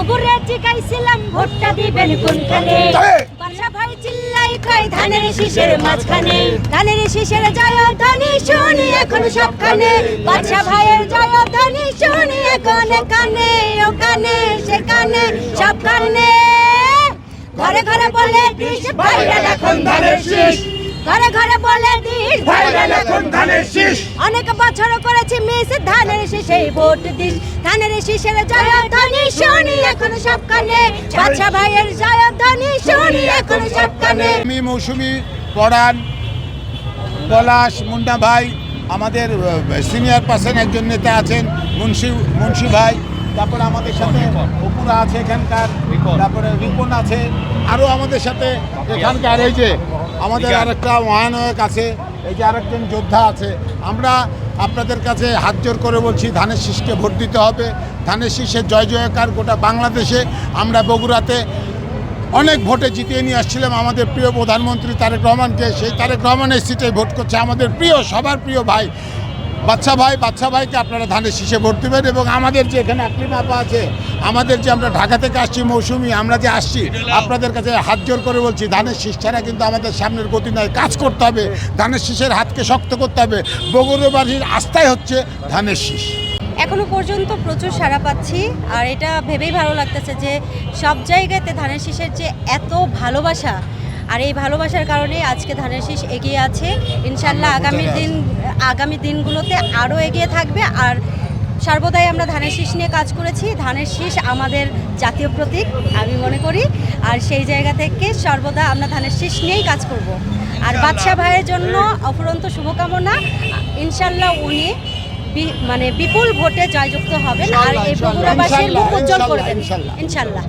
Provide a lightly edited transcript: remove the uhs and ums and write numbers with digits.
বুবুরে জিগাইছিলাম ভোটটা দিবেন কোনখানে, বাদশা ভাই চিল্লাই কয় ধানের শীষের মাঝখানে। ধানের শীষের জয়ধ্বনি শুনি এখন সবখানে, বাদশা ভাইয়ের জয়ধ্বনি শুনি এখন কানে ও কানে সেখানে সবখানে। ঘরে ঘরে বলে দিস ভাইরা এখন ধানের শীষ, ঘরে ঘরে বলে দিস ভাইরা এখন ধানের শীষ। অনেক বছর করেছি মিস ধানের শীষে ভোট দিস, ধানের শীষের জয়ধ্বনি শুনি এখন সবখানে, বাদশা ভাইয়ের জয়ধ্বনি শুনি এখন সবখানে। আমি মৌসুমী পড়ান, পলাশ, মুন্ডা ভাই, আমাদের সিনিয়র পার্সন একজন নেতা আছেন মুন্সি ভাই, তারপরে আমাদের সাথে অপুরা আছে এখানকার, তারপরে রিপন আছে, আরও আমাদের সাথে এখানকার এই যে আমাদের আরেকটা মহানায়ক আছে, এই যে আরেকজন যোদ্ধা আছে। আমরা আপনাদের কাছে হাত জোর করে বলছি ধানের শীষকে ভোট দিতে হবে। ধানের শীষের জয় জয়কার গোটা বাংলাদেশে। আমরা বগুড়াতে অনেক ভোটে জিতিয়ে নিয়ে আসছিলাম আমাদের প্রিয় প্রধানমন্ত্রী তারেক রহমানকে, সেই তারেক রহমানের সিটে ভোট করছে আমাদের প্রিয় সবার প্রিয় ভাই বাদশা ভাইকে আপনারা ধানের শীষে ভোট দেবেন। এবং আমাদের যে এখানে আকলিমা আপা আছে, আমাদের যে আমরা ঢাকা থেকে আসছি মৌসুমি, আমরা যে আসছি আপনাদের কাছে হাত জোর করে বলছি ধানের শীষ ছাড়া কিন্তু আমাদের সামনের গতি নয়, কাজ করতে হবে, ধানের শীষের হাতকে শক্ত করতে হবে। বগুড়াবাসীর আস্থাই হচ্ছে ধানের শীষ। এখনো পর্যন্ত প্রচুর সাড়া পাচ্ছি, আর এটা ভেবেই ভালো লাগতেছে যে সব জায়গাতে ধানের শীষের যে এত ভালোবাসা, আর এই ভালোবাসার কারণে আজকে ধানের শীষ এগিয়ে আছে। ইনশাল্লাহ আগামী দিনগুলোতে আরও এগিয়ে থাকবে। আর সর্বদাই আমরা ধানের শীষ নিয়ে কাজ করেছি, ধানের শীষ আমাদের জাতীয় প্রতীক আমি মনে করি, আর সেই জায়গা থেকে সর্বদা আমরা ধানের শীষ নিয়েই কাজ করব। আর বাদশা ভাইয়ের জন্য অফুরন্ত শুভকামনা, ইনশাল্লাহ উনি বিপুল ভোটে জয়যুক্ত হবেন আর এই বগুড়াবাসীর মুখ উজ্জ্বল করবেন ইনশাল্লাহ।